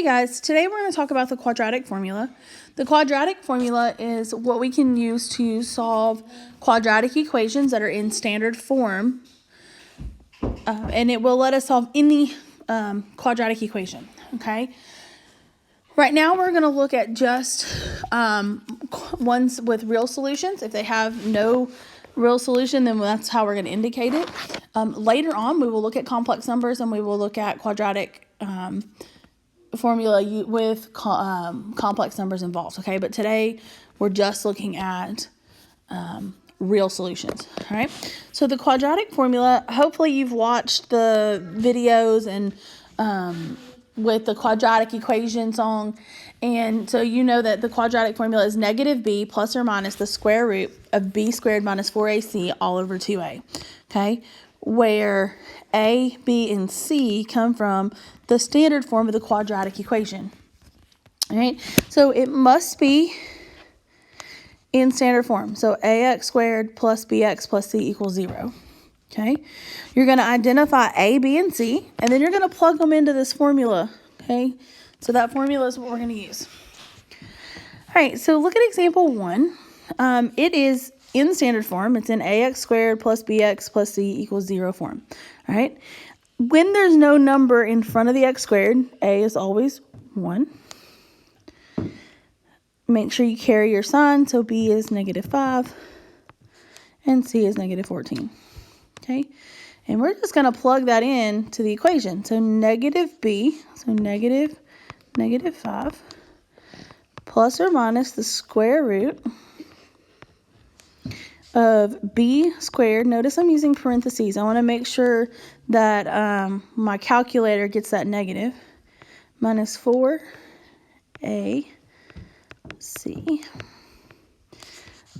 Hey guys, today we're going to talk about the quadratic formula. The quadratic formula is what we can use to solve quadratic equations that are in standard form, and it will let us solve any quadratic equation, okay? Right now we're going to look at just ones with real solutions. If they have no real solution, then that's how we're going to indicate it. Later on, we will look at complex numbers and we will look at quadratic formula with complex numbers involved, okay? But today we're just looking at real solutions, all right? So the quadratic formula, hopefully you've watched the videos and with the quadratic equation song, and so you know that the quadratic formula is negative b plus or minus the square root of b squared minus 4ac all over 2a, okay? Where a, b, and c come from the standard form of the quadratic equation. All right, so it must be in standard form. So ax squared plus bx plus c equals 0. Okay, you're going to identify a, b, and c, and then you're going to plug them into this formula. Okay, so that formula is what we're going to use. All right, so look at example 1. It is in standard form. It's in ax squared plus bx plus c equals 0 form. All right. When there's no number in front of the x squared, a is always 1. Make sure you carry your sign, so b is negative 5 and c is negative 14. Okay, and we're just going to plug that in to the equation. So negative b, so negative 5 plus or minus the square root of b squared. Notice I'm using parentheses. I want to make sure that my calculator gets that negative. Minus 4ac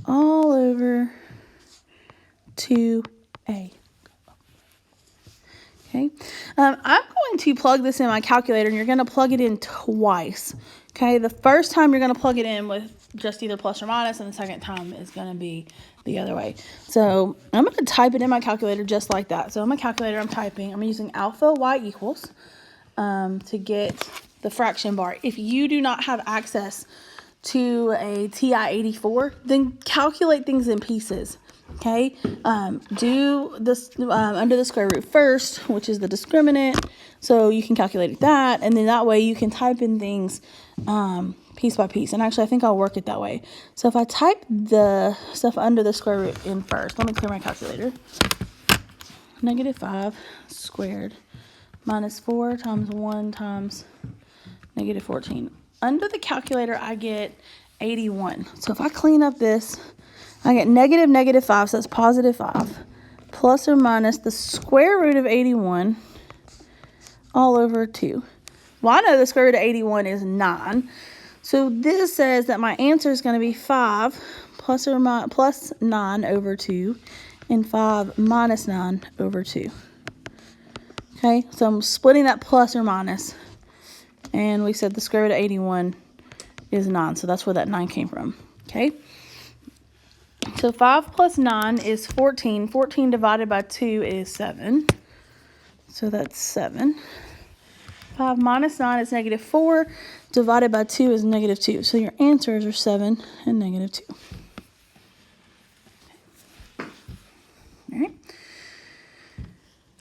all over 2a. Okay, I'm going to plug this in my calculator, and you're going to plug it in twice. Okay, the first time you're going to plug it in with just either plus or minus, and the second time is going to be the other way. So I'm going to type it in my calculator just like that. So on my calculator, I'm using alpha y equals to get the fraction bar. If you do not have access to a TI-84, then calculate things in pieces. Okay, do this under the square root first, which is the discriminant, so you can calculate that, and then that way you can type in things piece by piece. And actually, I think I'll work it that way. So if I type the stuff under the square root in first, let me clear my calculator. Negative 5 squared minus 4 times 1 times negative 14. Under the calculator, I get 81. So if I clean up this, I get negative 5, so that's positive 5, plus or minus the square root of 81 all over 2. Well, I know the square root of 81 is 9. So this says that my answer is going to be 5 plus 9 over 2 and 5 minus 9 over 2. Okay, so I'm splitting that plus or minus. And we said the square root of 81 is 9, so that's where that 9 came from. Okay. So 5 plus 9 is 14. 14 divided by 2 is 7. So that's 7. 5 minus 9 is negative 4. Divided by 2 is negative 2. So your answers are 7 and negative 2.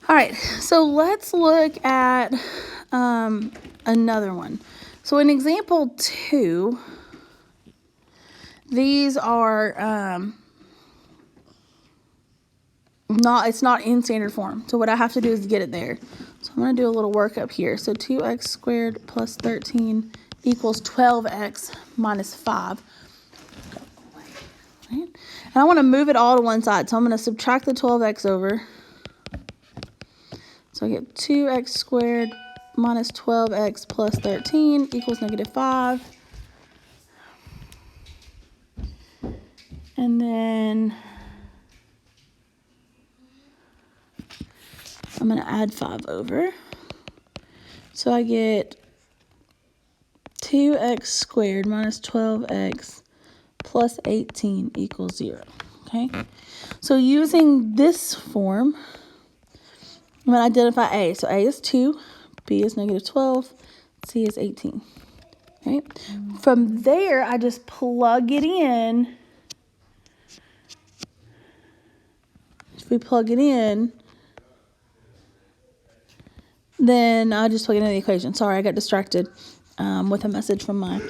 All right. So let's look at another one. So in example 2, these are it's not in standard form. So what I have to do is get it there. So I'm going to do a little work up here. So 2x squared plus 13 equals 12x minus 5. Right? And I want to move it all to one side. So I'm going to subtract the 12x over. So I get 2x squared minus 12x plus 13 equals negative 5. And then I'm going to add 5 over. So I get 2x squared minus 12x plus 18 equals 0. Okay? So using this form, I'm going to identify a. So a is 2, b is negative 12, C is 18. Right? From there, I just plug it in. If we plug it in, then I just plug it into the equation. Sorry, I got distracted with a message from my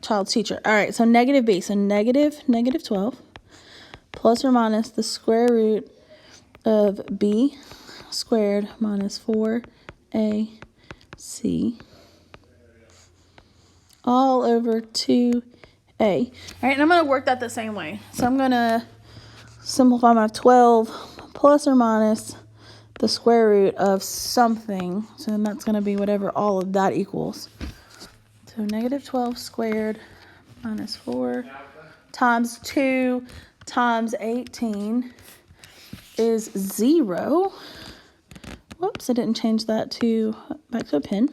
child's teacher. All right, so negative b. So negative 12 plus or minus the square root of b squared minus 4ac all over 2a. All right, and I'm going to work that the same way. So I'm going to simplify my 12 plus or minus the square root of something. So then that's going to be whatever all of that equals. So negative 12 squared minus 4 times 2 times 18 is 0. Whoops, I didn't change that back to a pen.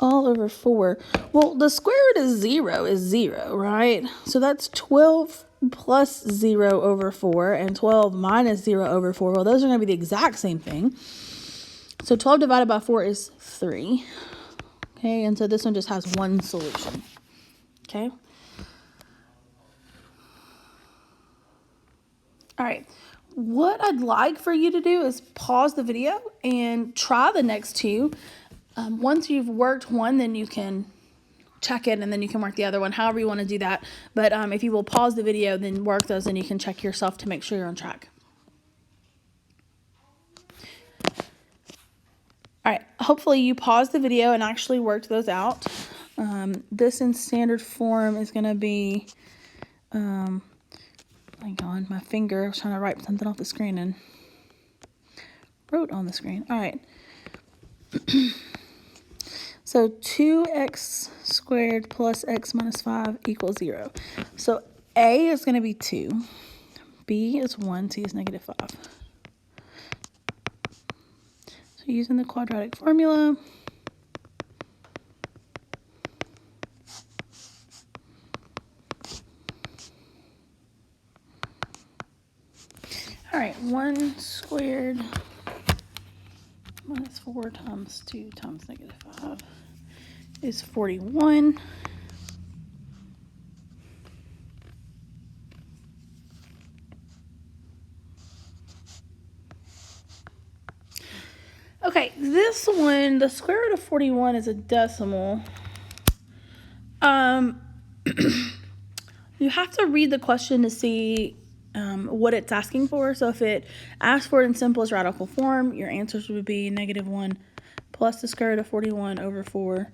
All over 4. Well, the square root of 0 is 0, right? So that's 12 plus 0 over 4 and 12 minus 0 over 4. Well, those are going to be the exact same thing. So 12 divided by 4 is 3. Okay, and so this one just has one solution. Okay. All right. What I'd like for you to do is pause the video and try the next two. Once you've worked one, then you can check it and then you can work the other one, however you want to do that. But if you will pause the video, then work those and you can check yourself to make sure you're on track. All right, hopefully you paused the video and actually worked those out. This in standard form is going to be, hang on, my finger, I was trying to write something off the screen and wrote on the screen. All right. So 2x squared plus x minus 5 equals 0. So a is going to be 2. B is 1. C is negative 5. So using the quadratic formula, all right, 1 squared minus 4 times 2 times negative 5 is 41. Okay, this one, the square root of 41 is a decimal. You have to read the question to see what it's asking for. So if it asks for it in simplest radical form, your answers would be negative 1 plus the square root of 41 over 4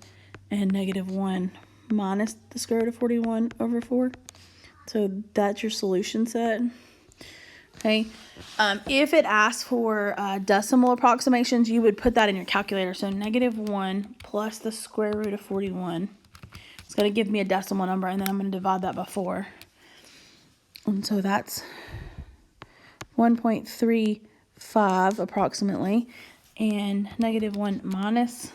and negative 1 minus the square root of 41 over 4. So that's your solution set. Okay. If it asks for decimal approximations, you would put that in your calculator. So negative 1 plus the square root of 41. It's going to give me a decimal number, and then I'm going to divide that by 4. And so that's 1.35 approximately. And negative 1 minus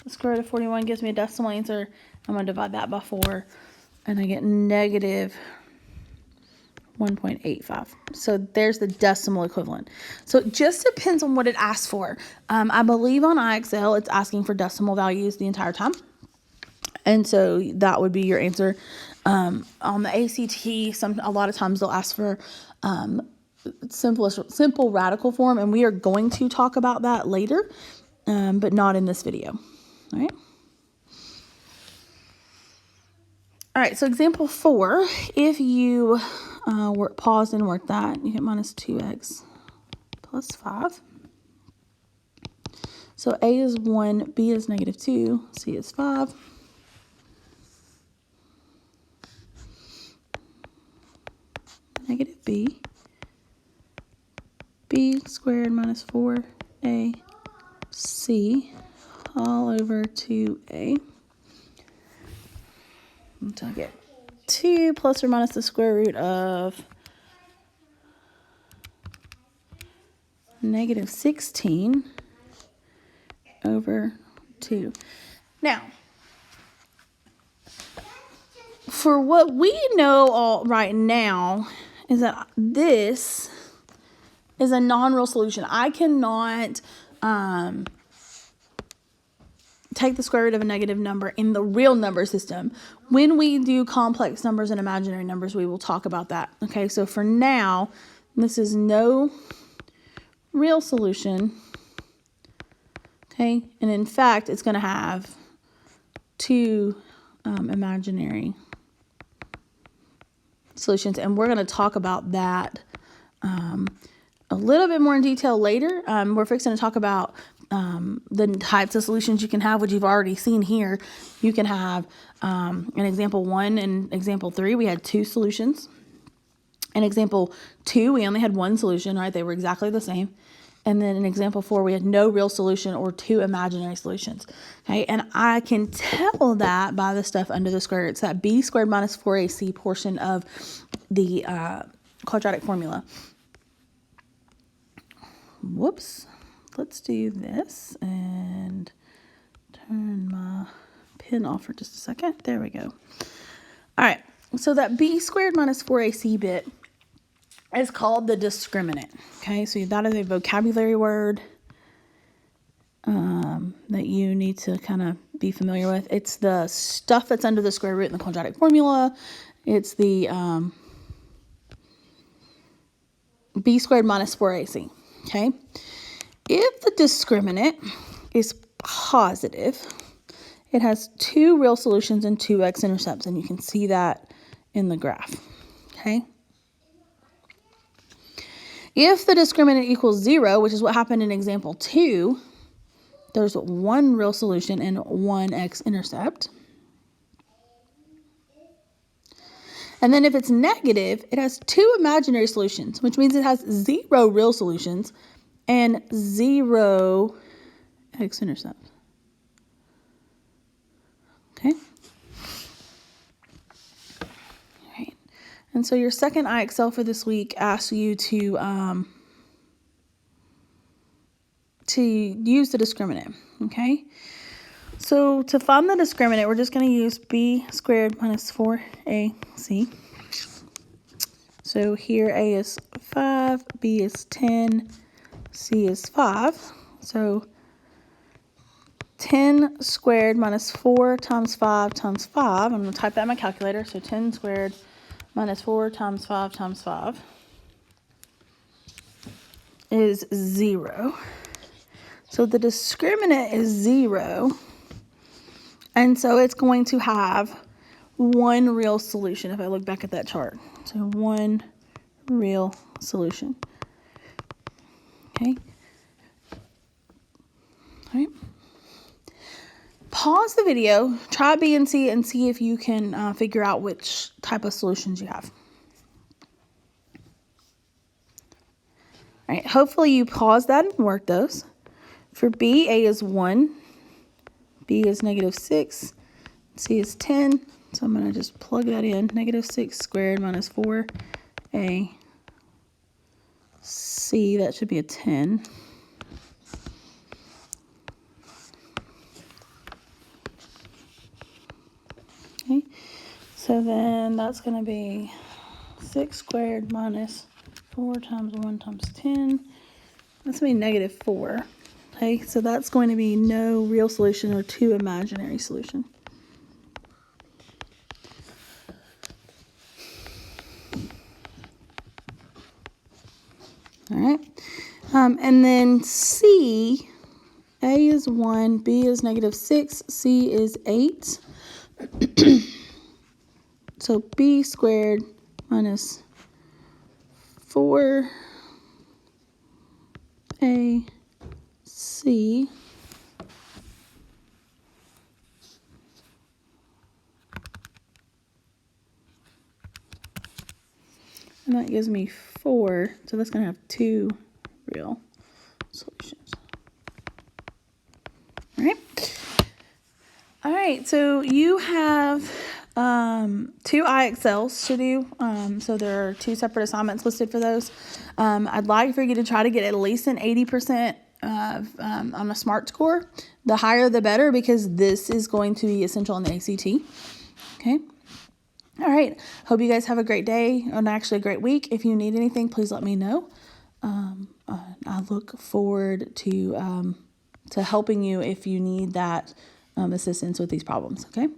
the square root of 41 gives me a decimal answer. I'm going to divide that by 4, and I get negative 1.85. So there's the decimal equivalent. So it just depends on what it asks for. I believe on IXL it's asking for decimal values the entire time. And so that would be your answer. On the ACT, a lot of times they'll ask for simple radical form, and we are going to talk about that later, but not in this video. All right. All right, so example 4, if you pause and work that, you get minus 2x plus 5. So A is 1, B is negative 2, C is 5. Negative B. B squared minus 4AC all over 2A. So I get 2 plus or minus the square root of negative 16 over 2. Now, for what we know right now is that this is a non-real solution. I cannot take the square root of a negative number in the real number system. When we do complex numbers and imaginary numbers, we will talk about that. Okay, so for now, this is no real solution. Okay, and in fact, it's going to have two imaginary solutions, and we're going to talk about that a little bit more in detail later. We're fixing to talk about the types of solutions you can have, which you've already seen here. You can have in example 1 and example 3, we had 2 solutions. In example 2, we only had 1 solution, right? They were exactly the same. And then in example 4, we had no real solution or 2 imaginary solutions. Okay, and I can tell that by the stuff under the square root. It's that b squared minus 4ac portion of the quadratic formula. Whoops. Let's do this and turn my pen off for just a second. There we go. All right, so that b squared minus 4ac bit is called the discriminant. Okay, so that is a vocabulary word that you need to kind of be familiar with. It's the stuff that's under the square root in the quadratic formula. It's the b squared minus 4ac. Okay, if the discriminant is positive, it has 2 real solutions and 2 x-intercepts, and you can see that in the graph. Okay. If the discriminant equals 0, which is what happened in example 2, there's 1 real solution and 1 x-intercept. And then if it's negative, it has 2 imaginary solutions, which means it has 0 real solutions and 0 x-intercepts. Okay? All right. And so your second IXL for this week asks you to use the discriminant. Okay? So to find the discriminant, we're just going to use b squared minus 4ac. So here a is 5, b is 10, c is 5. So 10 squared minus 4 times 5 times 5. I'm going to type that in my calculator. So 10 squared minus 4 times 5 times 5 is 0. So the discriminant is 0. And so it's going to have 1 real solution if I look back at that chart. So 1 real solution. Okay. All right. Pause the video, try B and C, and see if you can figure out which type of solutions you have. All right, hopefully you pause that and work those. For B, A is 1, B is negative 6, C is 10. So I'm going to just plug that in. Negative 6 squared minus 4A, C, that should be a 10. Okay, so then that's going to be 6 squared minus 4 times 1 times 10. That's going to be negative 4. Okay, so that's going to be no real solution or 2 imaginary solution. All right, and then C, A is 1, B is negative 6, C is 8. So B squared minus 4AC, and that gives me 4, so that's going to have 2 real solutions. All right, so you have 2 IXLs to do. So there are 2 separate assignments listed for those. I'd like for you to try to get at least an 80% on a SMART score. The higher the better, because this is going to be essential in the ACT. Okay. All right. Hope you guys have a great day and actually a great week. If you need anything, please let me know. I look forward to helping you if you need that assistance with these problems, okay?